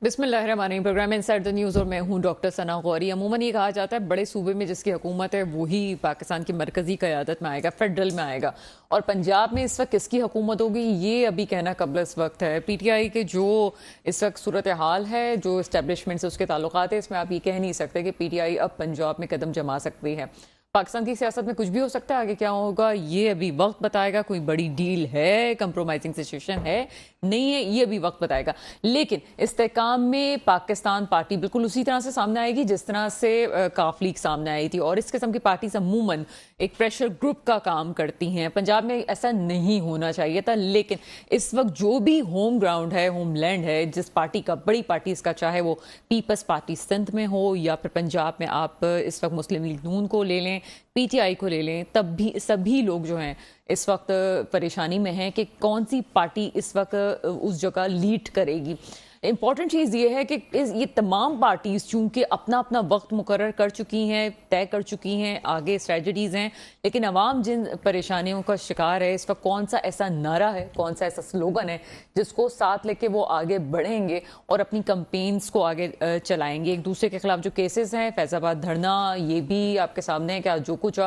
बिस्मिल्लाहिर्रहमानिर्रहीम। Programme inside the news और मैं हूं डॉक्टर सना गौरी। अमूमन ये कहा जाता है बड़े सूबे में जिसकी हुकूमत है वही पाकिस्तान की मरकज़ी क़यादत में आएगा, फेडरल में आएगा। और पंजाब में इस वक्त किसकी हुकूमत होगी ये अभी कहना कबल इस वक्त है। पीटीआई के जो इस वक्त सूरत हाल है, जो इस्टेब्लिशमेंट से उसके ताल्लुकात है, इसमें आप ये कह नहीं सकते कि पीटीआई अब पंजाब में कदम जमा सकती है। पाकिस्तान की सियासत में कुछ भी हो सकता है, आगे क्या होगा ये अभी वक्त बताएगा। कोई बड़ी डील है, कंप्रोमाइजिंग सिचुएशन है, नहीं है, ये अभी वक्त बताएगा। लेकिन इस्तेहकाम में पाकिस्तान पार्टी बिल्कुल उसी तरह से सामने आएगी जिस तरह से काफ लीग सामने आई थी। और इस किस्म की पार्टी अमूमन एक प्रेशर ग्रुप का काम करती हैं। पंजाब में ऐसा नहीं होना चाहिए था, लेकिन इस वक्त जो भी होम ग्राउंड है, होम लैंड है, जिस पार्टी का, बड़ी पार्टी इसका, चाहे वो पीपल्स पार्टी सिंध में हो या फिर पंजाब में आप इस वक्त मुस्लिम लीग नून को ले लें, पीटीआई को ले लें, तब भी सभी लोग जो हैं इस वक्त परेशानी में हैं कि कौन सी पार्टी इस वक्त उस जगह लीड करेगी। इम्पॉर्टेंट चीज़ ये है कि ये तमाम पार्टीज चूंकि अपना अपना वक्त मुकर्रर कर चुकी हैं, तय कर चुकी हैं, आगे स्ट्रेटजीज हैं, लेकिन अवाम जिन परेशानियों का शिकार है, इस वक्त कौन सा ऐसा नारा है, कौन सा ऐसा स्लोगन है जिसको साथ लेके वो आगे बढ़ेंगे और अपनी कंपेन्स को आगे चलाएंगे। एक दूसरे के खिलाफ जो केसेस हैं, फैजाबाद धरना, ये भी आपके सामने है कि आज जो कुछ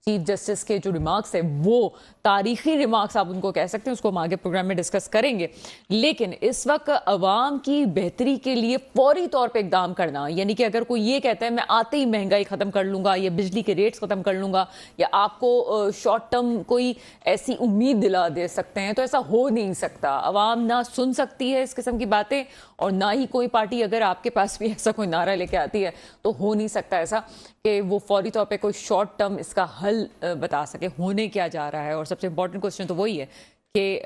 चीफ जस्टिस के जो रिमार्क्स है वो तारीखी रिमार्क्स आप उनको कह सकते हैं, उसको हम आगे प्रोग्राम में डिस्कस करेंगे। लेकिन इस वक्त अवाम की बेहतरी के लिए फौरी तौर पे इकदाम करना, यानी कि अगर कोई ये कहता है मैं आते ही महंगाई ख़त्म कर लूँगा या बिजली के रेट्स ख़त्म कर लूँगा या आपको शॉर्ट टर्म कोई ऐसी उम्मीद दिला दे सकते हैं, तो ऐसा हो नहीं सकता। अवाम ना सुन सकती है इस किस्म की बातें, और ना ही कोई पार्टी अगर आपके पास भी ऐसा कोई नारा लेके आती है तो हो नहीं सकता ऐसा कि वो फौरी तौर पे कोई शॉर्ट टर्म इसका हल बता सके। होने क्या जा रहा है, और सबसे इंपॉर्टेंट क्वेश्चन तो वही है कि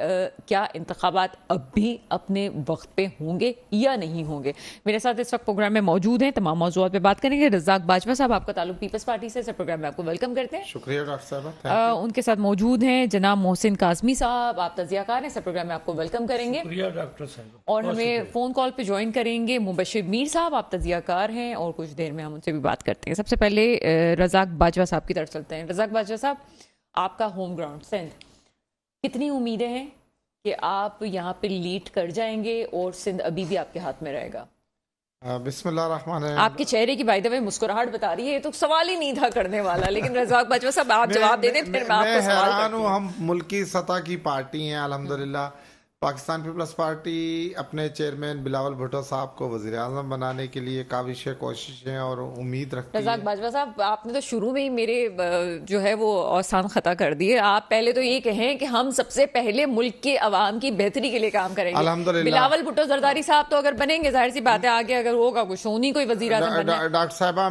क्या इंतखाबात अब भी अपने वक्त पे होंगे या नहीं होंगे। मेरे साथ इस वक्त प्रोग्राम में मौजूद हैं, तमाम मौजूद पे बात करेंगे। रज़ाक बाजवा साहब, आपका ताल्लुक पीपल्स पार्टी से, प्रोग्राम में आपको वेलकम करते हैं। शुक्रिया डॉक्टर साहब। उनके साथ मौजूद हैं जनाब मोहसिन काज़मी साहब, आप तजियाकार हैं, प्रोग्राम में आपको वेलकम करेंगे। शुक्रिया डॉक्टर साहब। और हमें फ़ोन कॉल पे ज्वाइन करेंगे मुबशिर मीर साहब, आप तजियाकार हैं, और कुछ देर में हम उनसे भी बात करते हैं। सबसे पहले रज़ाक बाजवा साहब की तरफ चलते हैं। रज़ाक बाजवा साहब, आपका होम ग्राउंड सिंध, कितनी उम्मीदें हैं कि आप यहाँ पे लीड कर जाएंगे और सिंध अभी भी आपके हाथ में रहेगा? बिस्मिल्लाहिर्रहमानिर्रहीम। आपके चेहरे की बाय द वे मुस्कुराहट बता रही है, ये तो सवाल ही नहीं था करने वाला, लेकिन रज़ाक बाजवा साहब आप जवाब दे दें, फिर मैं आपको सवाल हैरान हूँ। हम मुल्की सतह की पार्टी हैं अल्हम्दुलिल्लाह। पाकिस्तान पीपल्स पार्टी अपने चेयरमैन बिलावल भुट्टो साहब को वज़ीर आज़म बनाने के लिए काबिश कोशिशें और उम्मीद रखती है। रज़ाक बाजवा साहब, आपने तो शुरू में ही मेरे जो है वो आसान खता कर दिए। आप पहले तो ये कहें कि हम सबसे पहले मुल्क के अवाम की बेहतरी के लिए काम करेंगे। अल्हम्दुलिल्लाह। बिलावल भुट्टो जरदारी साहब तो अगर बनेंगे, जाहिर सी बात है आगे अगर होगा कुछ, उन्हीं कोई वज़ीर आज़म बनना है। डॉक्टर साहबा,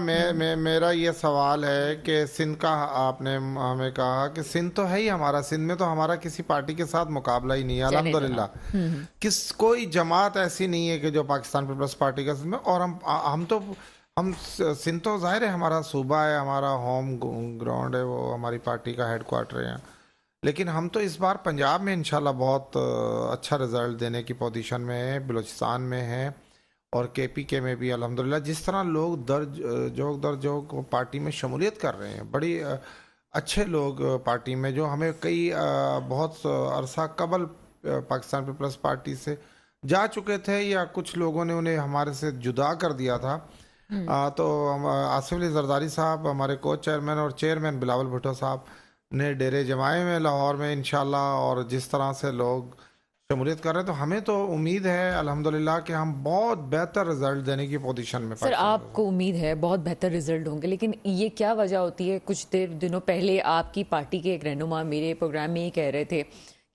मेरा ये सवाल है कि सिंध का आपने हमें कहा कि सिंध तो है ही हमारा, सिंध में तो हमारा किसी पार्टी के साथ मुकाबला ही नहीं है अल्हम्दुलिल्लाह। कोई जमात ऐसी नहीं है कि जो पाकिस्तान पीपल्स पार्टी का में, और हम सिंध तो जाहिर है हमारा सूबा है, हमारा होम ग्राउंड है, वो हमारी पार्टी का हेड क्वार्टर है। लेकिन हम तो इस बार पंजाब में इंशाल्लाह बहुत अच्छा रिजल्ट देने की पोजीशन में है, बलूचिस्तान में है और केपीके में भी अल्हम्दुलिल्लाह। जिस तरह लोग दर जोग पार्टी में शमूलियत कर रहे हैं, बड़ी अच्छे लोग पार्टी में, जो हमें कई बहुत अरसा कबल पाकिस्तान पीपल्स पार्टी से जा चुके थे या कुछ लोगों ने उन्हें हमारे से जुदा कर दिया था। तो आसिफ अली जरदारी साहब, हमारे को चेयरमैन, और चेयरमैन बिलावल भुट्टो साहब ने डेरे जमाए में लाहौर में इंशाल्लाह, और जिस तरह से लोग शमूलियत कर रहे हैं, तो हमें तो उम्मीद है अल्हम्दुलिल्लाह कि हम बहुत बेहतर रिजल्ट देने की पोजीशन में। सर, आपको उम्मीद है बहुत बेहतर रिजल्ट होंगे, लेकिन ये क्या वजह होती है? कुछ दिनों पहले आपकी पार्टी के एक रहनुमा मेरे प्रोग्राम में ही कह रहे थे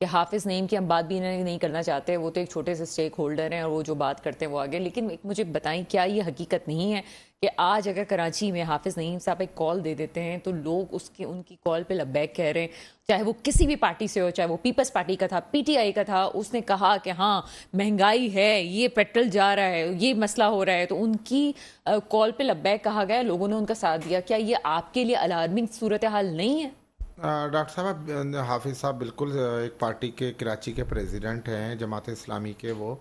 कि हाफिज नईम की हम बात भी नहीं करना चाहते, वो तो एक छोटे से स्टेक होल्डर हैं और वो जो बात करते हैं वो आगे। लेकिन मुझे बताएं, क्या ये हकीकत नहीं है कि आज अगर कराची में हाफिज नईम साहब एक कॉल दे देते हैं तो लोग उनकी कॉल पे लब्बैक कह रहे हैं, चाहे वो किसी भी पार्टी से हो, चाहे वो पीपल्स पार्टी का था, पीटीआई का था, उसने कहा कि हाँ महंगाई है, ये पेट्रोल जा रहा है, ये मसला हो रहा है, तो उनकी कॉल पे लब्बैक कहा गया, लोगों ने उनका साथ दिया। क्या ये आपके लिए अलार्मिंग सूरत हाल नहीं है? डॉक्टर साहब, हाफिज साहब बिल्कुल एक पार्टी के कराची के प्रेसिडेंट हैं, जमात इस्लामी के, वो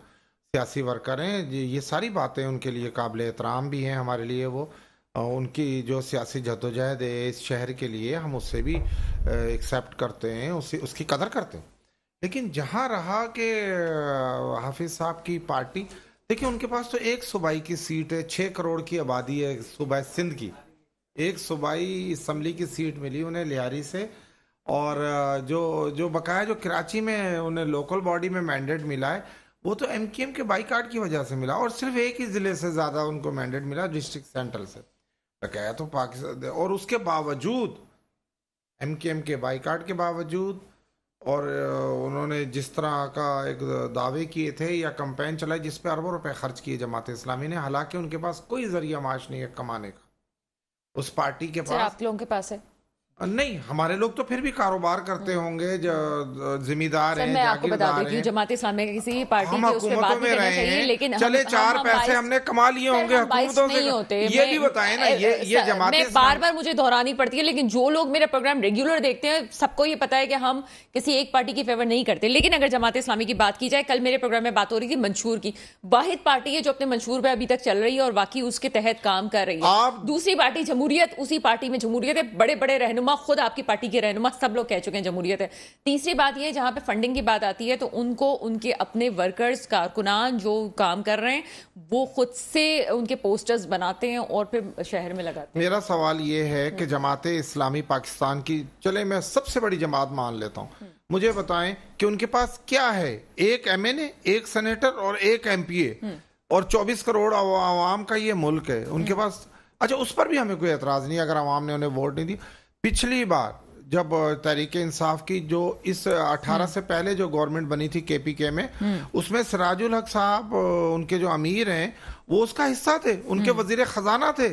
सियासी वर्कर हैं। ये सारी बातें उनके लिए काबिल एहतराम भी हैं हमारे लिए। वो उनकी जो सियासी जद्दोजहद है इस शहर के लिए, हम उससे भी एक्सेप्ट करते हैं, उसकी कदर करते हैं। लेकिन जहाँ रहा कि हाफिज साहब की पार्टी देखिए उनके पास तो एक सूबाई की सीट है, 6 करोड़ की आबादी है सूबा सिंध की, एक सूबाई असम्बली की सीट मिली उन्हें लिहारी से। और जो जो बकाया जो कराची में उन्हें लोकल बॉडी में मैंडेट मिला है वो तो एमकेएम के बाईकाट की वजह से मिला, और सिर्फ एक ही जिले से ज्यादा उनको मैंडेट मिला, डिस्ट्रिक्ट सेंट्रल से। बकाया तो पाकिस्तान, और उसके बावजूद एमकेएम के बाईकाट के बावजूद, और उन्होंने जिस तरह का एक दावे किए थे या कैंपेन चलाई जिस पे अरबों रुपए खर्च किए जमात इस्लामी ने, हालांकि उनके पास कोई जरिया माश नहीं है कमाने का। उस पार्टी के पास, आप लोगों के पास है नहीं, हमारे लोग तो फिर भी कारोबार करते होंगे, जिम्मेदार हैं, मैं आपको बता जागीरदार देती हूँ, हैं। जमात इस्लामी की किसी भी पार्टी हम की उस पे बात हुकूमतों नहीं में करना रहे चाहिए, हैं, लेकिन चले चार पैसे हमने कमा लिए होंगे हुकूमतों से, होते ये भी बताएं ना। ये जमात मैं बार बार मुझे दोहरानी पड़ती है, लेकिन जो लोग मेरा प्रोग्राम रेगुलर देखते हैं सबको ये पता है कि हम किसी एक पार्टी की फेवर नहीं करते। लेकिन अगर जमात इस्लामी की बात की जाए, कल मेरे प्रोग्राम में बात हो रही थी मंशूर की, वाहिद पार्टी है जो अपने मंशूर पे अभी तक चल रही है और बाकी उसके तहत काम कर रही है। दूसरी पार्टी जमहूरियत, उसी पार्टी में जमहूरियत है, बड़े बड़े रहनुमा, खुद आपकी पार्टी के रहनुमा सब लोग कह चुके हैं जमहूरियत है। तीसरी बात ये, जहां पे फंडिंग की बात आती है तो उनको उनके अपने वर्कर्स, कारकुनान जो काम कर रहे हैं वो खुद से उनके पोस्टर्स बनाते हैं और फिर शहर में लगाते हैं। मेरा सवाल ये है कि जमात इस्लामी पाकिस्तान की, चले मैं सबसे बड़ी जमात मान लेता हूँ, मुझे बताएं कि उनके पास क्या है? एक एमएनए, एक सेनेटर और एक एमपीए, और 24 करोड़ आवाम का ये मुल्क है उनके पास। अच्छा, उस पर भी हमें कोई एतराज नहीं अगर आवाम ने उन्हें वोट नहीं दी। पिछली बार जब तहरीक इंसाफ की जो इस 18 से पहले जो गवर्नमेंट बनी थी केपीके में, उसमें सिराजुल हक साहब उनके जो अमीर हैं वो उसका हिस्सा थे, उनके वजीर खजाना थे।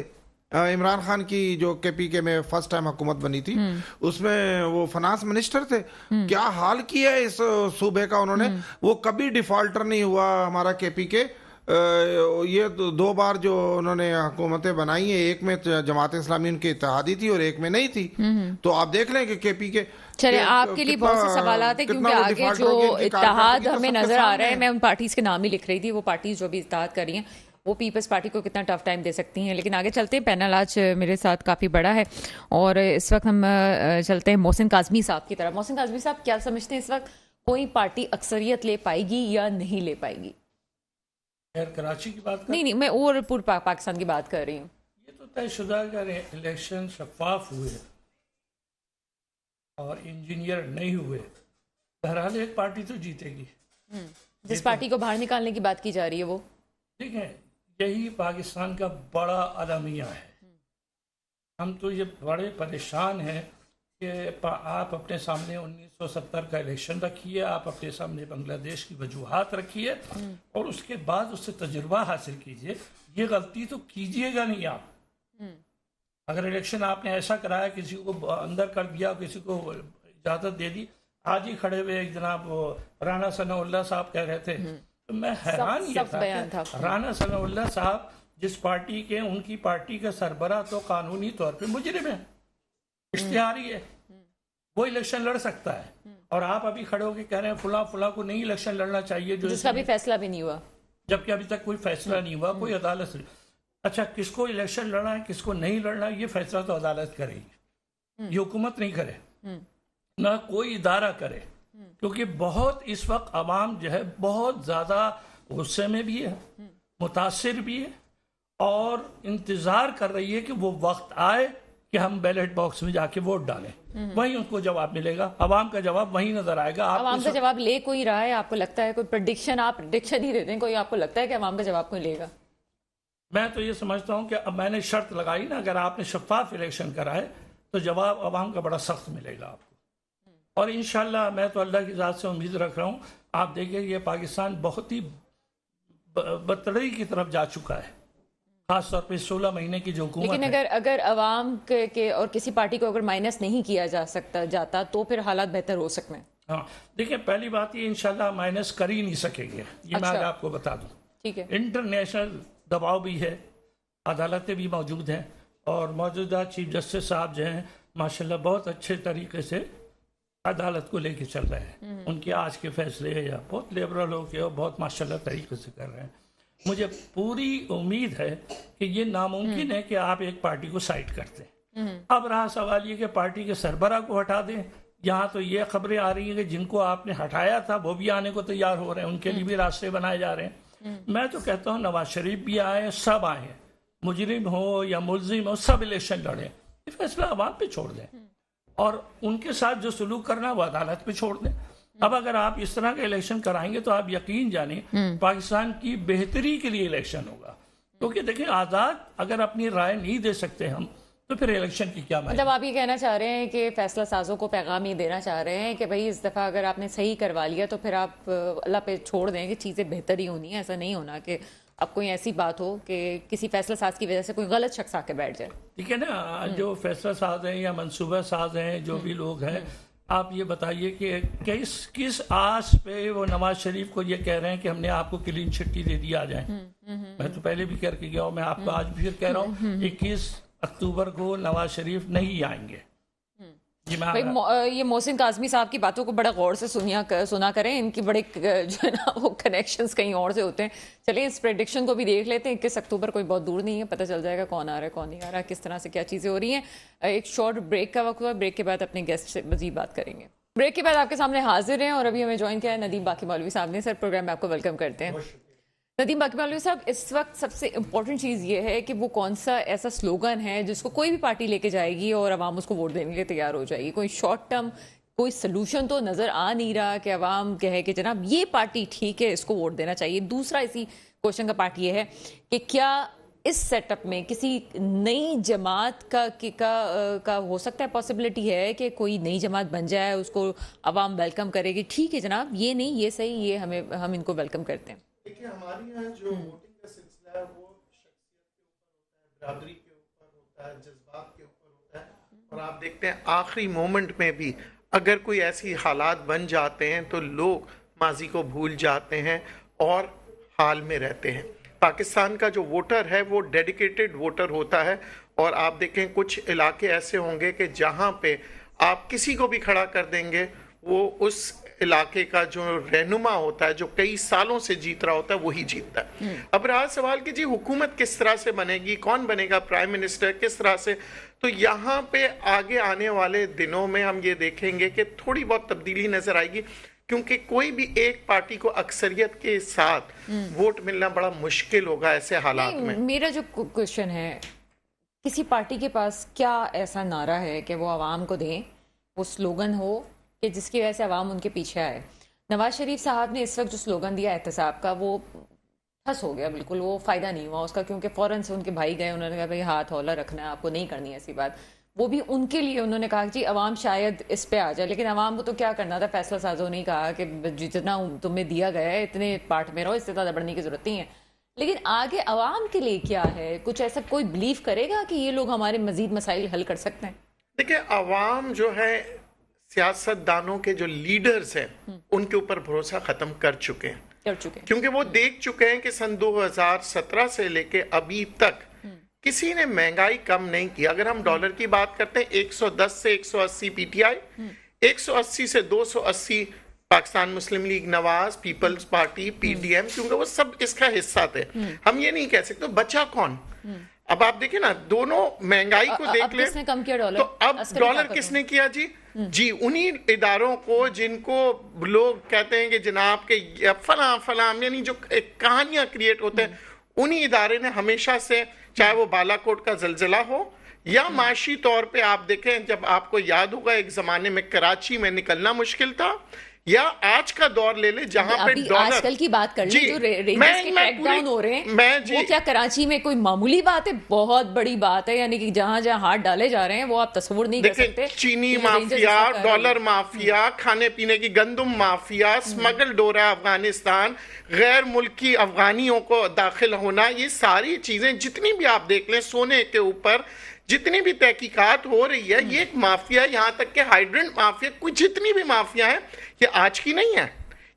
इमरान खान की जो केपीके में फर्स्ट टाइम हुकूमत बनी थी उसमें वो फाइनेंस मिनिस्टर थे। क्या हाल किया है इस सूबे का उन्होंने, वो कभी डिफॉल्टर नहीं हुआ हमारा केपीके। ये दो बार जो उन्होंने हुकूमतें बनाई है, एक में जमात इस्लामी उनकी इत्तेहादी थी और एक में नहीं थी, तो आप देख लें कि केपी के चले आपके लिए बहुत से सवाल आते हैं, क्योंकि आगे जो इत्तेहाद हमें नजर आ रहा है, मैं उन पार्टीज के नाम ही लिख रही थी, वो पार्टीज जो भी इत्तेहाद कर रही हैं वो पीपल्स पार्टी को कितना टफ टाइम दे सकती हैं। लेकिन आगे चलते हैं, पैनल आज मेरे साथ काफ़ी बड़ा है और इस वक्त हम चलते हैं मोहसिन काज़मी साहब की तरफ। मोहसिन काज़मी साहब, क्या समझते हैं इस वक्त कोई पार्टी अक्सरियत ले पाएगी या नहीं ले पाएगी? कराची की बात नहीं, मैं और पूरे पाकिस्तान की बात कर रही हूँ। ये तो तयशुदा कर इलेक्शन शफाफ हुए और इंजीनियर नहीं हुए, बहरहाल एक पार्टी तो जीतेगी। जिस पार्टी को बाहर निकालने की बात की जा रही है वो, ठीक है, यही पाकिस्तान का बड़ा अलमिया है। हम तो ये बड़े परेशान हैं कि आप अपने सामने 1970 का इलेक्शन रखिए, आप अपने सामने बांग्लादेश की वजूहात रखिए और उसके बाद उससे तजुर्बा हासिल कीजिए। ये गलती तो कीजिएगा नहीं आप। अगर इलेक्शन आपने ऐसा कराया, किसी को अंदर कर दिया, किसी को इजाज़त दे दी, आज ही खड़े हुए एक जनाब राना सनाउल्लाह साहब कह रहे थे, तो मैं हैरान ये था कि राना सनाउल्लाह साहब जिस पार्टी के, उनकी पार्टी का सरबरा तो कानूनी तौर पे मुजरिम है, इश्तिहारी है, वो इलेक्शन लड़ सकता है और आप अभी खड़े होकर कह रहे हैं फुला फुला को नहीं इलेक्शन लड़ना चाहिए, जो जिसका भी फैसला भी नहीं हुआ, जबकि अभी तक कोई फैसला नहीं हुआ, कोई अदालत से। अच्छा, किसको इलेक्शन लड़ना है, किसको नहीं लड़ना है, ये फैसला तो अदालत करेगी, ये हुकूमत नहीं करे, ना कोई इदारा करे, क्योंकि बहुत इस वक्त आवाम जो है बहुत ज्यादा गुस्से में भी है, मुतासिर भी है और इंतजार कर रही है कि वो वक्त आए कि हम बैलेट बॉक्स में जाके वोट डालें, वहीं उनको जवाब मिलेगा, आवाम का जवाब वहीं नजर आएगा। आवाम का जवाब ले कोई रहा है? आपको लगता है कोई प्रेडिक्शन, आप प्रेडिक्शन ही देते हैं, कोई आपको लगता है कि आवाम का जवाब कोई लेगा? मैं तो ये समझता हूँ कि अब मैंने शर्त लगाई ना, अगर आपने शफाफ इलेक्शन कराए तो जवाब आवाम का बड़ा सख्त मिलेगा आपको, और इंशाल्लाह मैं तो अल्लाह की ज़ात से उम्मीद रख रहा हूँ। आप देखिए ये पाकिस्तान बहुत ही बदतरी की तरफ जा चुका है, खास तौर पे 16 महीने की जो हुकूमत है। लेकिन अगर अवाम के और किसी पार्टी को अगर माइनस नहीं किया जाता तो फिर हालात बेहतर हो सकते हैं। हाँ, देखिए पहली बात ये इंशाल्लाह माइनस कर ही नहीं सकेंगे, ये मैं आपको बता दूं। ठीक है, इंटरनेशनल दबाव भी है, अदालतें भी मौजूद हैं और मौजूदा चीफ जस्टिस साहब जो हैं माशाल्लाह बहुत अच्छे तरीके से अदालत को लेके चल रहे हैं। उनके आज के फैसले या बहुत लिबरल हो के और बहुत माशाल्लाह तरीके से कर रहे हैं। मुझे पूरी उम्मीद है कि ये नामुमकिन है कि आप एक पार्टी को साइड करते हैं। अब रहा सवाल ये कि पार्टी के सरबरा को हटा दें। यहाँ तो ये खबरें आ रही हैं कि जिनको आपने हटाया था वो भी आने को तैयार हो रहे हैं, उनके लिए भी रास्ते बनाए जा रहे हैं। मैं तो कहता हूँ नवाज शरीफ भी आए, सब आए, मुजरिम हो या मुलजिम हो, सब इलेक्शन लड़े, ये फैसला अवाम पे छोड़ दें और उनके साथ जो सलूक करना वो अदालत पे छोड़ दें। अब अगर आप इस तरह का इलेक्शन कराएंगे तो आप यकीन जानिए पाकिस्तान की बेहतरी के लिए इलेक्शन होगा, क्योंकि देखिए आज़ाद अगर अपनी राय नहीं दे सकते हम तो फिर इलेक्शन की क्या मतलब आप ये कहना चाह रहे हैं कि फैसला साजों को पैगाम ये देना चाह रहे हैं कि भाई इस दफ़ा अगर आपने सही करवा लिया तो फिर आप अल्लाह पे छोड़ दें कि चीज़ें बेहतर ही होनी है, ऐसा नहीं होना कि अब कोई ऐसी बात हो कि किसी फैसला साज की वजह से कोई गलत शख्स आके बैठ जाए। ठीक है ना, जो फैसला साज हैं या मंसूबा साज हैं, जो भी लोग हैं, आप ये बताइए कि किस आस पे वो नवाज शरीफ को ये कह रहे हैं कि हमने आपको क्लीन चिट्ठी दे दी, आ जाए। मैं तो पहले भी करके गया हूँ, मैं आपको आज भी फिर कह रहा हूँ 21 अक्टूबर को नवाज शरीफ नहीं आएंगे। भाई ये मोहसिन काज़मी साहब की बातों को बड़ा गौर से सुना करें, इनकी बड़े जो है ना वो कनेक्शंस कहीं और से होते हैं। चलिए इस प्रेडिक्शन को भी देख लेते हैं, 21 अक्टूबर कोई बहुत दूर नहीं है, पता चल जाएगा कौन आ रहा है कौन नहीं आ रहा है, किस तरह से क्या चीज़ें हो रही हैं। एक शॉर्ट ब्रेक का वक्त हुआ, ब्रेक के बाद अपने गेस्ट से मजीद बात करेंगे। ब्रेक के बाद आपके सामने हाजिर हैं और अभी हमें ज्वाइन किया है नदीम बाकी मौलवी साहब ने। सर प्रोग्राम में आपको वेलकम करते हैं। नदीम बाकी मौलवी साहब, इस वक्त सबसे इम्पोर्टेंट चीज़ ये है कि वो कौन सा ऐसा स्लोगन है जिसको कोई भी पार्टी लेके जाएगी और अवाम उसको वोट देने के लिए तैयार हो जाएगी। कोई शॉर्ट टर्म कोई सलूशन तो नज़र आ नहीं रहा कि अवाम कहे कि जनाब ये पार्टी ठीक है, इसको वोट देना चाहिए। दूसरा इसी क्वेश्चन का पार्ट ये है कि क्या इस सेटअप में किसी नई जमात का हो सकता है, पॉसिबिलिटी है कि कोई नई जमात बन जाए, उसको अवाम वेलकम करेगी, ठीक है जनाब ये नहीं ये सही, ये हम इनको वेलकम करते हैं। देखिए हमारे यहाँ जो वोटिंग का सिलसिला है वो शख्सियत के ऊपर होता है, बरादरी के ऊपर होता है, जज्बात के ऊपर होता है। और आप देखते हैं आखिरी मोमेंट में भी अगर कोई ऐसी हालात बन जाते हैं तो लोग माजी को भूल जाते हैं और हाल में रहते हैं। पाकिस्तान का जो वोटर है वो डेडिकेटेड वोटर होता है और आप देखें कुछ इलाके ऐसे होंगे कि जहाँ पे आप किसी को भी खड़ा कर देंगे वो उस इलाके का जो रहनुमा होता है, जो कई सालों से जीत रहा होता है, वही जीतता है। अब रहा सवाल कि जी हुकूमत किस तरह से बनेगी, कौन बनेगा प्राइम मिनिस्टर, किस तरह से, तो यहाँ पे आगे आने वाले दिनों में हम ये देखेंगे कि थोड़ी बहुत तब्दीली नजर आएगी, क्योंकि कोई भी एक पार्टी को अक्सरियत के साथ वोट मिलना बड़ा मुश्किल होगा ऐसे हालात में। मेरा जो क्वेश्चन है, किसी पार्टी के पास क्या ऐसा नारा है कि वो आवाम को दें, वो स्लोगन हो कि जिसकी वजह से आवाम उनके पीछे आए। नवाज शरीफ साहब ने इस वक्त जो स्लोगन दिया एहतसाब का, वो ठस हो गया बिल्कुल, वो फ़ायदा नहीं हुआ उसका, क्योंकि फ़ौरन से उनके भाई गए, उन्होंने कहा भाई हाथ हौला रखना है, आपको नहीं करनी ऐसी बात। वो भी उनके लिए उन्होंने कहा कि अवाम शायद इस पे आ जाए, लेकिन अवाम को तो क्या करना था, फैसला साजों ने कहा कि जितना तुम्हें दिया गया है इतने पार्ट में रहो, इससे ज़्यादा बढ़ने की ज़रूरत नहीं है। लेकिन आगे अवाम के लिए क्या है, कुछ ऐसा कोई बिलीव करेगा कि ये लोग हमारे मजीद मसाइल हल कर सकते हैं? देखिए अवाम जो है सियासतदानों के जो लीडर्स हैं उनके ऊपर भरोसा खत्म कर चुके हैं, क्योंकि वो देख चुके हैं कि सन 2017 से लेके अभी तक किसी ने महंगाई कम नहीं की। अगर हम डॉलर की बात करते हैं 110 से 180 पीटीआई, 180 से 280 पाकिस्तान मुस्लिम लीग नवाज, पीपल्स पार्टी, पीडीएम, क्योंकि वो सब इसका हिस्सा थे। हम ये नहीं कह सकते बचा कौन। अब आप देखिए ना, दोनों महंगाई को देख ले तो अब डॉलर किसने किया जी उन्हीं इदारों को जिनको लोग कहते हैं कि जनाब के फलां फलां, यानी जो कहानियां क्रिएट होते हैं, उन्हीं इदारे ने हमेशा से, चाहे वो बालाकोट का जलजिला हो या माशी तौर पे आप देखें, जब आपको याद होगा एक जमाने में कराची में निकलना मुश्किल था, या आज का दौर ले ले जहां पे डॉलर, आजकल की बात कर ले जो रेंजर्स के क्रैकडाउन हो रहे हैं, वो क्या कराची में कोई मामूली बात है? बहुत बड़ी बात है, यानी कि जहां जहां हाथ डाले जा रहे हैं वो आप तस्वीर नहीं कर सकते। चीनी माफिया, डॉलर माफिया, खाने पीने की गंदम माफिया, स्मगल हो रहा है अफगानिस्तान, गैर मुल्की अफगानियों को दाखिल होना, ये सारी चीजें जितनी भी आप देख लें, सोने के ऊपर जितनी भी तहकीकात हो रही है, ये एक माफिया, यहाँ तक के हाइड्रेंट माफिया, कुछ जितनी भी माफिया है, ये आज की नहीं है,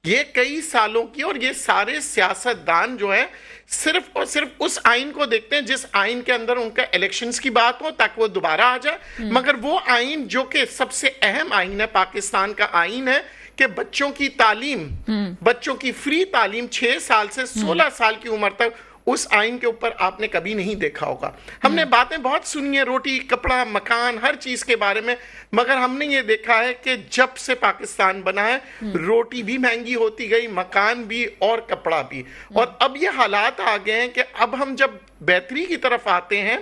ये कई सालों की। और ये सारे सियासतदान जो है सिर्फ और सिर्फ उस आइन को देखते हैं जिस आइन के अंदर उनका इलेक्शंस की बात हो ताकि वो दोबारा आ जाए। मगर वो आइन जो कि सबसे अहम आइन है, पाकिस्तान का आइन है कि बच्चों की तालीम, बच्चों की फ्री तालीम 6 साल से 16 साल की उम्र तक उस आइन के ऊपर आपने कभी नहीं देखा होगा। हमने बातें बहुत सुनी है, रोटी कपड़ा मकान हर चीज के बारे में, मगर हमने ये देखा है कि जब से पाकिस्तान बना है रोटी भी महंगी होती गई, मकान भी और कपड़ा भी। और अब ये हालात आ गए हैं कि अब हम जब बेहतरी की तरफ आते हैं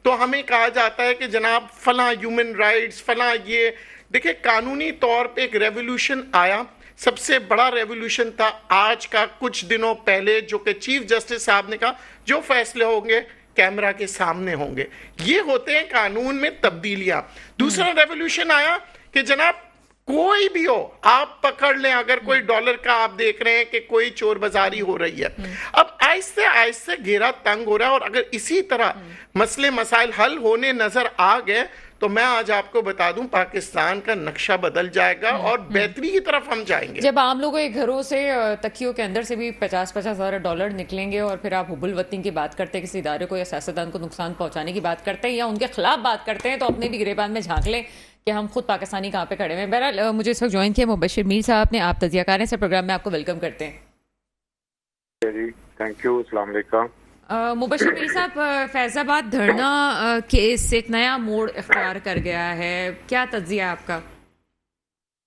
तो हमें कहा जाता है कि जनाब फला ह्यूमन राइट्स फला ये। देखिए कानूनी तौर पे एक रेवोल्यूशन आया, सबसे बड़ा रेवोल्यूशन था आज का कुछ दिनों पहले, जो कि चीफ जस्टिस साहब ने कहा जो फैसले होंगे कैमरा के सामने होंगे। ये होते हैं कानून में तब्दीलियां। दूसरा रेवोल्यूशन आया कि जनाब कोई भी हो आप पकड़ लें, अगर कोई डॉलर का आप देख रहे हैं कि कोई चोर बाजारी हो रही है। अब आहिस्ते आहिस्ते घेरा तंग हो रहा है, और अगर इसी तरह मसले मसाइल हल होने नजर आ गए तो मैं आज आपको बता दूं पाकिस्तान का नक्शा बदल जाएगा और बेहतरी की तरफ हम जाएंगे। जब आम लोगों के घरों से तकियों के अंदर से भी 50-50 हज़ार डॉलर निकलेंगे और फिर आप हुबुल वतनी की बात करते हैं, किसी इदारे को या सियासतदान को नुकसान पहुंचाने की बात करते हैं या उनके खिलाफ बात करते हैं, तो अपने भी गिरेबान में झांक लें कि हम खुद पाकिस्तानी कहाँ पे खड़े हैं। बहरहाल मुझे इस वक्त ज्वाइन किया मुबशिर मीर साहब ने, आप तजियाकार हैं, इस प्रोग्राम में आपको वेलकम करते हैं। जी थैंक यू, अस्सलाम वालेकुम। मुबशिर मीर साहब, फैजाबाद धरना केस एक नया मोड़ इख्तियार कर गया है, क्या तज्जिया है आपका?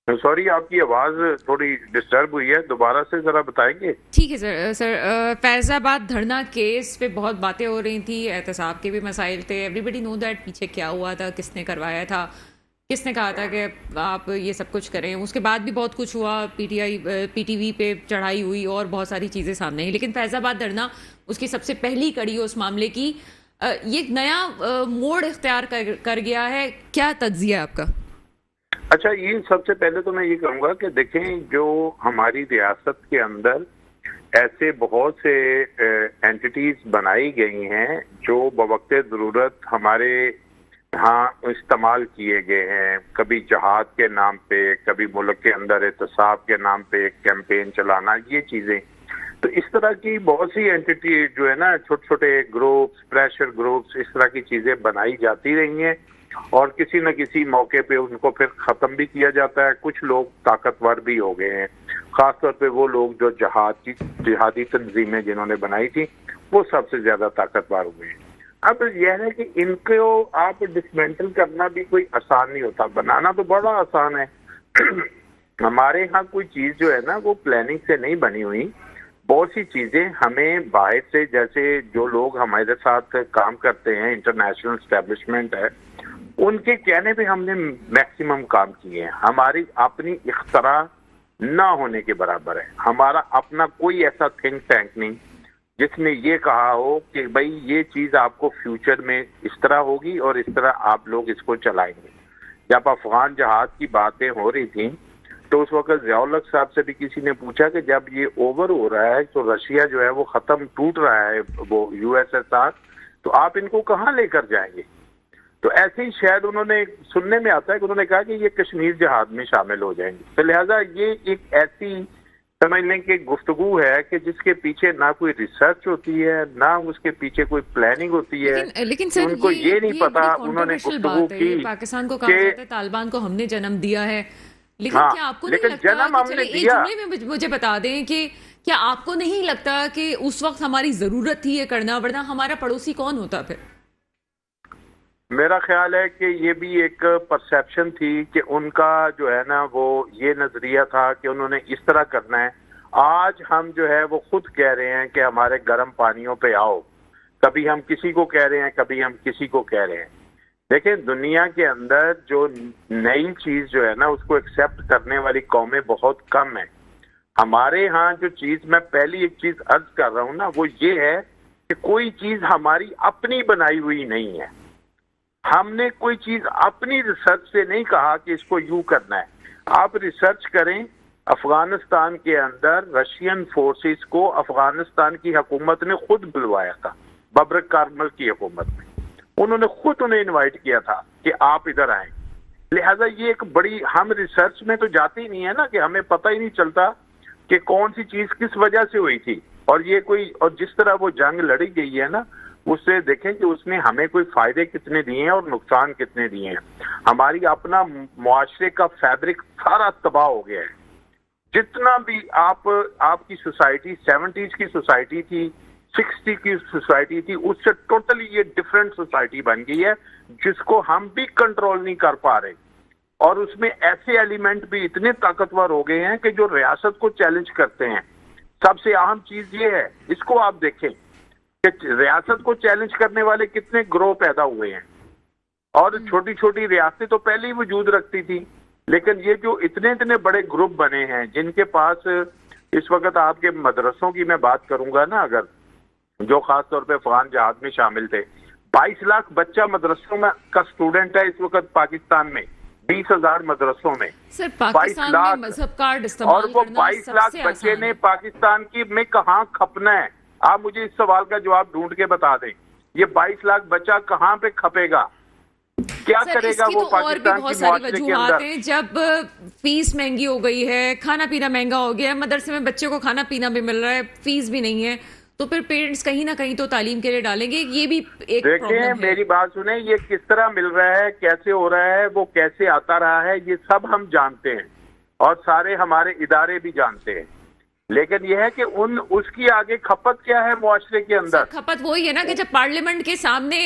सॉरी आपकी आवाज थोड़ी डिस्टर्ब हुई है, दोबारा से जरा बताएंगे? ठीक है सर फैजाबाद धरना केस पे बहुत बातें हो रही थी, एहतसाब के भी मसाइल थे, एवरीबडी नो दैट पीछे क्या हुआ था, किसने करवाया था, किसने कहा था कि आप ये सब कुछ करें। उसके बाद भी बहुत कुछ हुआ, पीटीवी पे चढ़ाई हुई और बहुत सारी चीज़ें सामने आई, लेकिन फैजाबाद धरना उसकी सबसे पहली कड़ी उस मामले की ये एक नया मोड़ इख्तियार कर गया है, क्या तज्जिया है आपका? अच्छा, ये सबसे पहले तो मैं ये कहूँगा कि देखें जो हमारी रियासत के अंदर ऐसे बहुत से एंटिटीज बनाई गई हैं जो बवक्त ज़रूरत हमारे यहाँ इस्तेमाल किए गए हैं, कभी जहाद के नाम पे, कभी मुल्क के अंदर एहतसाब के नाम पे कैंपेन चलाना, ये चीज़ें। तो इस तरह की बहुत सी एंटिटी जो है ना, छोटे छोटे ग्रुप्स, प्रेशर ग्रुप्स, इस तरह की चीज़ें बनाई जाती रही हैं और किसी न किसी मौके पे उनको फिर ख़त्म भी किया जाता है। कुछ लोग ताकतवर भी हो गए हैं, ख़ासतौर पे वो लोग जो जिहादी तंजीमें जिन्होंने बनाई थी वो सबसे ज़्यादा ताकतवर हुए हैं। अब यह है कि इनको आप डिसमेंटल करना भी कोई आसान नहीं होता, बनाना तो बड़ा आसान है। हमारे यहाँ कोई चीज़ जो है ना वो प्लानिंग से नहीं बनी हुई, बहुत सी चीज़ें हमें बाहर से, जैसे जो लोग हमारे साथ काम करते हैं, इंटरनेशनल एस्टेब्लिशमेंट है, उनके कहने पे हमने मैक्सिमम काम किए हैं। हमारी अपनी इख्तरा ना होने के बराबर है। हमारा अपना कोई ऐसा थिंक टैंक नहीं जिसने ये कहा हो कि भाई ये चीज़ आपको फ्यूचर में इस तरह होगी और इस तरह आप लोग इसको चलाएंगे। जब अफगान जहाज की बातें हो रही थी तो उस वक्त ज़ियाउल हक साहब से भी किसी ने पूछा कि जब ये ओवर हो रहा है तो रशिया जो है वो ख़त्म टूट रहा है, वो यूएसएसआर, तो आप इनको कहाँ लेकर जाएंगे? तो ऐसे ही शायद उन्होंने, सुनने में आता है कि उन्होंने कहा कि ये कश्मीर जहाज में शामिल हो जाएंगे। तो लिहाजा ये एक ऐसी समझ लें कि गुफ्तगू है कि जिसके पीछे ना कोई रिसर्च होती है, ना उसके पीछे कोई प्लानिंग होती है। लेकिन सर उनको ये नहीं पता, उन्होंने गुफ्तगू की पाकिस्तान को कहा जाता है तालिबान को हमने जन्म दिया है, लेकिन हाँ, क्या आपको लेकिन नहीं लगता जन्म कि हमने चले दिया? एक जुमले में मुझे बता दें कि क्या आपको नहीं लगता कि उस वक्त हमारी जरूरत थी ये करना, वरना हमारा पड़ोसी कौन होता फिर? मेरा ख्याल है कि ये भी एक परसेप्शन थी कि उनका जो है ना वो ये नजरिया था कि उन्होंने इस तरह करना है। आज हम जो है वो खुद कह रहे हैं कि हमारे गर्म पानियों पे आओ, कभी हम किसी को कह रहे हैं, कभी हम किसी को कह रहे हैं। देखें, दुनिया के अंदर जो नई चीज जो है ना उसको एक्सेप्ट करने वाली कौमें बहुत कम है। हमारे यहाँ जो चीज, मैं पहली एक चीज अर्ज कर रहा हूँ ना, वो ये है कि कोई चीज हमारी अपनी बनाई हुई नहीं है। हमने कोई चीज अपनी रिसर्च से नहीं कहा कि इसको यूं करना है। आप रिसर्च करें, अफगानिस्तान के अंदर रशियन फोर्सेस को अफगानिस्तान की हुकूमत ने खुद बुलवाया था, बबरक कारमल की हुकूमत ने, उन्होंने खुद उन्हें इनवाइट किया था कि आप इधर आए। लिहाजा ये एक बड़ी, हम रिसर्च में तो जाते ही नहीं है ना, कि हमें पता ही नहीं चलता कि कौन सी चीज किस वजह से हुई थी। और ये कोई, और जिस तरह वो जंग लड़ी गई है ना, उससे देखें कि उसने हमें कोई फायदे कितने दिए हैं और नुकसान कितने दिए हैं। हमारी अपना मुआशरे का फैब्रिक सारा तबाह हो गया है। जितना भी आपकी सोसाइटी 70s की सोसाइटी थी, 60 की सोसाइटी थी, उससे टोटली ये डिफरेंट सोसाइटी बन गई है जिसको हम भी कंट्रोल नहीं कर पा रहे। और उसमें ऐसे एलिमेंट भी इतने ताकतवर हो गए हैं कि जो रियासत को चैलेंज करते हैं। सबसे अहम चीज ये है, इसको आप देखें कि रियासत को चैलेंज करने वाले कितने ग्रोह पैदा हुए हैं। और छोटी छोटी रियासतें तो पहले ही वजूद रखती थी, लेकिन ये जो इतने इतने बड़े ग्रुप बने हैं जिनके पास इस वक्त, आपके मदरसों की मैं बात करूंगा ना, अगर जो खास तौर पे अफगान जहाज में शामिल थे, 22 लाख बच्चा मदरसों में का स्टूडेंट है इस वक्त पाकिस्तान में, 20,000 मदरसों में। सर, पाकिस्तान में मजहब कार्ड इस्तेमाल और वो करना 22 लाख सबसे बच्चे आसान ने है। पाकिस्तान की में कहाँ खपना है? आप मुझे इस सवाल का जवाब ढूंढ के बता दें। ये 22 लाख बच्चा कहाँ पे खपेगा, क्या सर, करेगा इसकी वो तो और भी पाकिस्तान बहुत की सारी मुआशरे के वजूहात अंदर? हैं। जब फीस महंगी हो गई है, खाना पीना महंगा हो गया है, मदरसे में बच्चे को खाना पीना भी मिल रहा है, फीस भी नहीं है, तो फिर पेरेंट्स कहीं ना कहीं तो तालीम के लिए डालेंगे। ये भी एक प्रॉब्लम देखिए, है। मेरी बात सुने, ये किस तरह मिल रहा है, कैसे हो रहा है, वो कैसे आता रहा है, ये सब हम जानते हैं और सारे हमारे इदारे भी जानते हैं। लेकिन यह है कि उसकी आगे खपत क्या है मुआशरे के अंदर? सर, खपत वही है ना कि जब पार्लियामेंट के सामने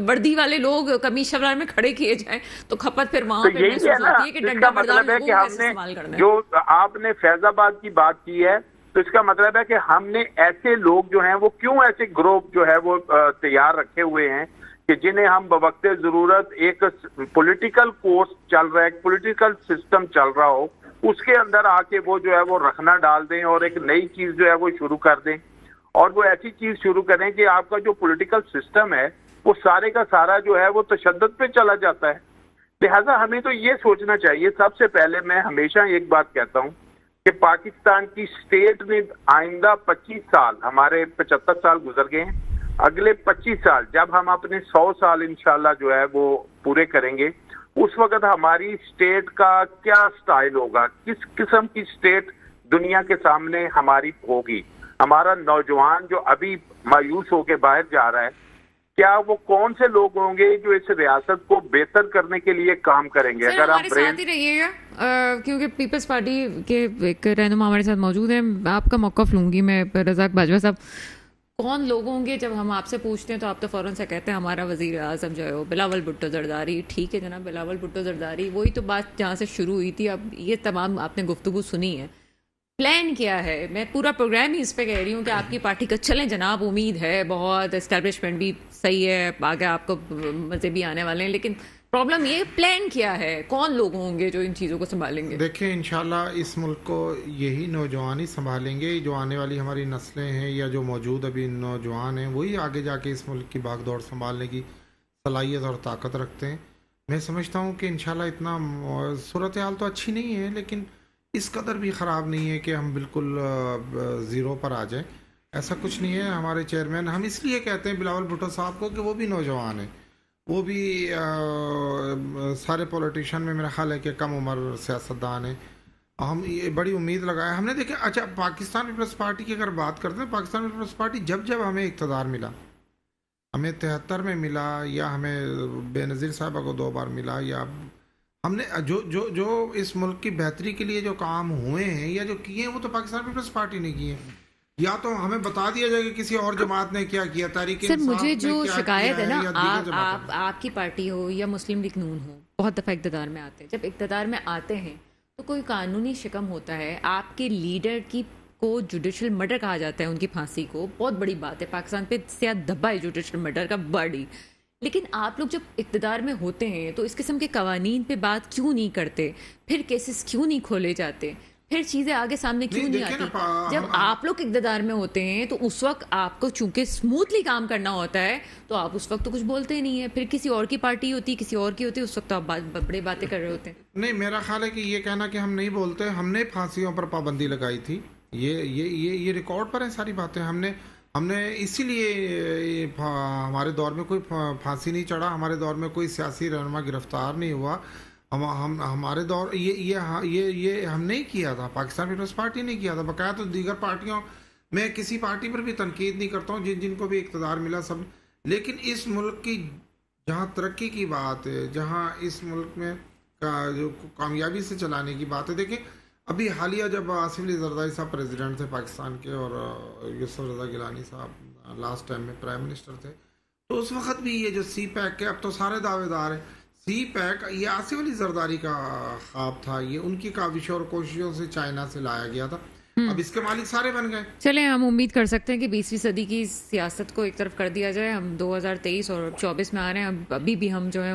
वर्दी वाले लोग कमीज शलवार में खड़े किए जाएं तो खपत फिर वहां तो पे यही है महसूस ना, होती है कि इसका डंडा बरदार मतलब है लोगों कि को कैसे हमने इस्तेमाल करना है। जो आपने फैजाबाद की बात की है, तो इसका मतलब है कि हमने ऐसे लोग जो हैं वो क्यों ऐसे ग्रुप जो है वो तैयार रखे हुए हैं कि जिन्हें हम बवक्ते जरूरत एक पॉलिटिकल कोर्स चल रहा है, पॉलिटिकल सिस्टम चल रहा हो, उसके अंदर आके वो जो है वो रखना डाल दें और एक नई चीज जो है वो शुरू कर दें। और वो ऐसी चीज शुरू करें कि आपका जो पॉलिटिकल सिस्टम है वो सारे का सारा जो है वो तशद्दुद पे चला जाता है। लिहाजा हमें तो ये सोचना चाहिए, सबसे पहले मैं हमेशा एक बात कहता हूँ कि पाकिस्तान की स्टेट ने आइंदा 25 साल, हमारे 75 साल गुजर गए हैं, अगले 25 साल जब हम अपने 100 साल इंशाल्लाह जो है वो पूरे करेंगे, उस वक्त हमारी स्टेट का क्या स्टाइल होगा, किस किस्म की स्टेट दुनिया के सामने हमारी होगी। हमारा नौजवान जो अभी मायूस होकर बाहर जा रहा है, क्या वो कौन से लोग होंगे जो इस रियासत को बेहतर करने के लिए काम करेंगे? सर, अगर हम हमारे साथ ही रहिएगा क्योंकि पीपल्स पार्टी के एक रहनुमा हमारे साथ मौजूद हैं। आपका मौक़िफ़ लूंगी मैं। रज़ाक बाजवा साहब, कौन लोग होंगे? जब हम आपसे पूछते हैं तो आप तो फ़ौरन से कहते हैं हमारा वज़ीर आज़म जो है वो बिलावल भुट्टो ज़रदारी। ठीक है जनाब, बिलावल भुट्टो ज़रदारी, वही तो बात जहाँ से शुरू हुई थी। अब ये तमाम आपने गुफ्तगू सुनी है, प्लान क्या है? मैं पूरा प्रोग्राम ही इस पे कह रही हूँ कि आपकी पार्टी का चलें जनाब, उम्मीद है बहुत, एस्टैब्लिशमेंट भी सही है, आगे आपको मज़े भी आने वाले हैं, लेकिन प्रॉब्लम ये प्लान क्या है? कौन लोग होंगे जो इन चीज़ों को संभालेंगे? देखिए, इंशाल्लाह इस मुल्क को यही नौजवान ही संभालेंगे। जो आने वाली हमारी नस्लें हैं या जो मौजूद अभी नौजवान हैं, वही आगे जाके इस मुल्क की भागदौड़ संभालने की सलाहियत और ताकत रखते हैं। मैं समझता हूँ कि इंशाल्लाह इतना सूरत हाल तो अच्छी नहीं है, लेकिन इस कदर भी ख़राब नहीं है कि हम बिल्कुल ज़ीरो पर आ जाएं। ऐसा कुछ नहीं है। हमारे चेयरमैन, हम इसलिए कहते हैं बिलावल भुट्टो साहब को कि वो भी नौजवान है, वो भी सारे पॉलिटिशियन में मेरा ख्याल है कि कम उम्र सियासतदान है। हम ये बड़ी उम्मीद लगाए हमने। देखिए, अच्छा, पाकिस्तान पीपल्स पार्टी की अगर बात करते हैं, पाकिस्तान पीपल्स पार्टी जब हमें इक़्तिदार मिला, हमें 73 में मिला या हमें बेनज़ीर साहब को 2 बार मिला, या हमने जो इस मुल्क की बेहतरी के लिए जो काम हुए हैं या जो किए हैं, वो तो पाकिस्तान पीपल्स पार्टी ने किए हैं। या तो हमें बता दिया जाए कि किसी और जमात ने क्या किया, तहरीक सर मुझे जो शिकायत है ना, आपकी पार्टी हो या मुस्लिम लीग नून हो, बहुत दफ़ा इक़्तिदार में आते हैं। जब इक़्तिदार में आते हैं तो कोई कानूनी शिकम होता है, आपके लीडर की को जुडिशल मर्डर कहा जाता है, उनकी फांसी को, बहुत बड़ी बात है। पाकिस्तान पे सियाह धब्बा है जुडिशल मर्डर का, बड़ी। लेकिन आप लोग जब इक़्तिदार में होते हैं तो इस किस्म के कवानीन पे बात क्यों नहीं करते? फिर केसेस क्यों नहीं खोले जाते? फिर चीज़ें आगे सामने क्यों नहीं आती? जब आप लोग इक़्तिदार में होते हैं तो उस वक्त आपको चूंकि स्मूथली काम करना होता है तो आप उस वक्त तो कुछ बोलते ही नहीं है। फिर किसी और की पार्टी होती, किसी और की होती, उस वक्त तो आप बड़ी बातें कर रहे होते हैं। नहीं, मेरा ख्याल है कि ये कहना कि हम नहीं बोलते, हमने फांसियों पर पाबंदी लगाई थी। ये रिकॉर्ड पर है सारी बातें। हमने इसीलिए हमारे दौर में कोई फांसी नहीं चढ़ा, हमारे दौर में कोई सियासी रहनुमा गिरफ्तार नहीं हुआ। हमारे दौर ये हम नहीं किया था, पाकिस्तान पीपल्स पार्टी ने किया था। बकाया तो दीगर पार्टियों, मैं किसी पार्टी पर भी तनकीद नहीं करता हूँ जिनको भी इक़्तिदार मिला सब। लेकिन इस मुल्क की जहाँ तरक्की की बात है, जहाँ इस मुल्क में जो कामयाबी से चलाने की बात है, देखिए ابھی حالیہ جب آصف علی زرداری صاحب پریزیڈنٹ تھے پاکستان کے اور یوسف رضا گیلانی صاحب لاسٹ ٹائم میں پرائم منسٹر تھے، تو اس وقت بھی یہ جو سی پیک کے اب تو سارے دعوے دار ہیں، سی پیک یہ آصف علی زرداری کا خواب تھا، یہ ان کی کاوشوں اور کوششوں سے چائنا سے لایا گیا تھا، اب اس کے مالک سارے بن گئے۔ چلیں ہم امید کر سکتے ہیں کہ 20ویں صدی کی سیاست کو ایک طرف کر دیا جائے، ہم 2023 اور 24 میں آ رہے ہیں، ابھی بھی ہم جو ہے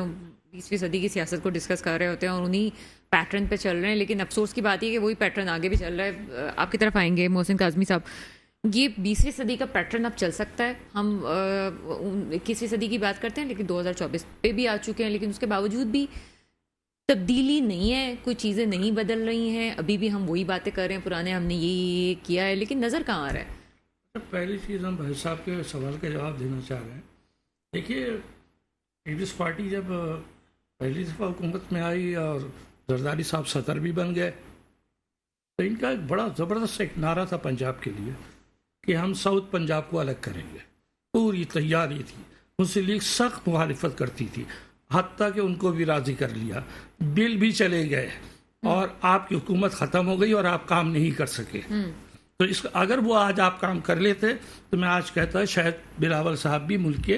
20ویں صدی کی سیاست کو ڈسکس کر رہے ہوتے ہیں اور انہی پیٹرن پہ چل رہے ہیں، لیکن افسوس کی بات یہ کہ وہی پیٹرن آگے بھی چل رہا ہے۔ آپ کی طرف آئیں گے محسن کاظمی صاحب، یہ 20ویں صدی کا پیٹرن اب چل سکتا ہے؟ ہم 21ویں صدی کی بات کرتے ہیں لیکن 2024 پہ بھی آ چکے ہیں، لیکن اس کے باوجود بھی تبدیلی نہیں ہے، کوئی چیزیں نہیں بدل رہی ہیں، ابھی بھی ہم وہی باتیں کر رہے ہیں، پرانے ہم نے یہ کیا ہے، لیکن نظر کہاں آ رہا ہے؟ پہلی چیز ہم بھائی صاحب کے سوال کا جواب دینا چاہ رہے ہیں۔ دیکھیے پیپلز پارٹی جب پہلی دفعہ حکومت میں آئی اور زرداری صاحب صدر بھی بن گئے، تو ان کا ایک بڑا زبردست ایک نعرہ تھا پنجاب کے لیے کہ ہم ساؤتھ پنجاب کو الگ کریں گے، پوری تیاری تھی، مسلم لیگ سخت مخالفت کرتی تھی، حتیٰ کہ ان کو بھی راضی کر لیا، بل بھی چلے گئے اور آپ کی حکومت ختم ہو گئی اور آپ کام نہیں کر سکے۔ تو اگر وہ آج آپ کام کر لیتے تو میں آج کہتا شاید بلاول صاحب بھی ملک کے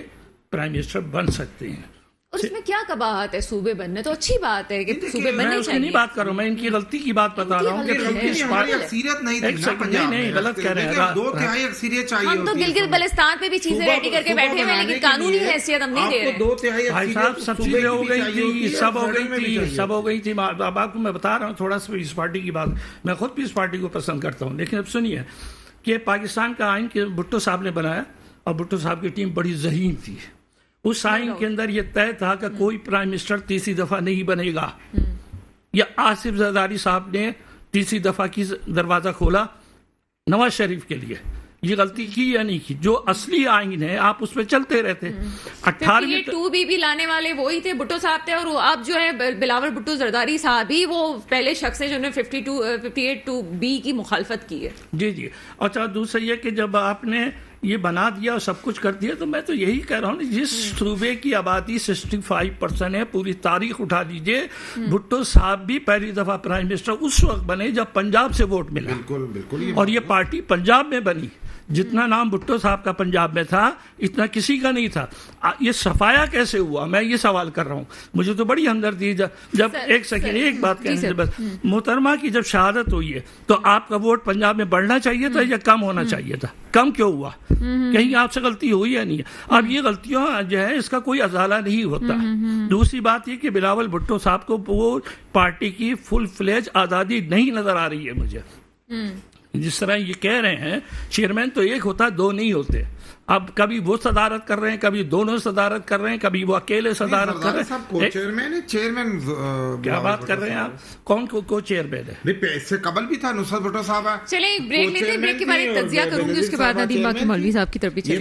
پرائم منسٹر بن سکتے ہیں۔ اس میں کیا قباحت ہے؟ صوبے بننے تو اچھی بات ہے کہ صوبے بننے میں اس کی نہیں بات کر رہا ہوں، میں ان کی غلطی کی بات بتا رہا ہوں کہ ہماری اکثریت نہیں تھی نا پنجاب میں، غلط کہہ رہے ہیں، 2/3 اکثریت چاہیے ہم تو گلگت بلستان پہ بھی چیزیں ریڈی کر کے بیٹھے ہوئے ہیں، لیکن قانونی حیثیت ہم نہیں دے رہے۔ 2/3 بھائی صاحب سب چیزیں ہو گئی تھی، سب ہو گئی تھی، اب آپ کو میں بتا رہا ہوں تھوڑا سا اس پارٹی کی بات، میں خود بھی اس پارٹی کو پسند کرتا ہوں، لیکن اب سنیے کہ پاکستان کا آئین کے بھٹو صاحب نے بنایا اور بھٹو صاحب کی ٹیم بڑی ذہین تھی، اس آئین کے اندر یہ طے تھا کہ کوئی پرائم منسٹر تیسری دفعہ نہیں بنے گا۔ یا آصف زرداری صاحب نے تیسری دفعہ کی دروازہ کھولا نواز شریف کے لیے، یہ غلطی کی یا نہیں کی؟ جو اصلی آئین ہے آپ اس پہ چلتے رہتے۔ 58(2) بھی لانے والے وہی تھے، بھٹو صاحب تھے، اور آپ جو ہے بلاول بھٹو زرداری صاحب ہی وہ پہلے شخص ہیں جنہوں نے 58(2) کی مخالفت کی ہے۔ جی جی، اچھا دوسرا یہ کہ جب آپ نے یہ بنا دیا اور سب کچھ کر دیا، تو میں تو یہی کہہ رہا ہوں جس صوبے کی آبادی 65% ہے، پوری تاریخ اٹھا دیجئے، بھٹو صاحب بھی پہلی دفعہ پرائم منسٹر اس وقت بنے جب پنجاب سے ووٹ ملا، بالکل، اور یہ پارٹی پنجاب میں بنی۔ جتنا نام بھٹو صاحب کا پنجاب میں تھا اتنا کسی کا نہیں تھا۔ یہ صفایا کیسے ہوا، میں یہ سوال کر رہا ہوں، مجھے تو بڑی ہمدردی جب ایک سیکنڈ ایک بات کہنے سے بس، محترمہ کی جب شہادت ہوئی ہے تو آپ کا ووٹ پنجاب میں بڑھنا چاہیے تھا یا کم ہونا چاہیے تھا؟ کم کیوں ہوا؟ کہیں آپ سے غلطی ہوئی یا نہیں؟ اب یہ غلطیاں جو ہے اس کا کوئی ازالہ نہیں ہوتا۔ دوسری بات یہ کہ بلاول بھٹو صاحب کو وہ پارٹی کی فل فلیج آزادی نہیں نظر آ رہی ہے مجھے، جس طرح یہ کہہ رہے ہیں چیئرمین تو ایک ہوتا، دو نہیں ہوتے۔ اب کبھی وہ صدارت کر رہے ہیں، کبھی دونوں صدارت کر رہے ہیں، کبھی وہ اکیلے صدارت کر رہے ہیں۔ چیئرمین کیا بات کر رہے ہیں آپ؟ کون کو چیئرمین ہے؟ اس سے قبل بھی تھا نصرت بھٹو صاحب۔ چلیں بریک لیتے ہیں، بریک کے بعد تجزیہ کروں گی، اس کے بعد ندیم باقی مولوی صاحب کی طرف بھی چلیں۔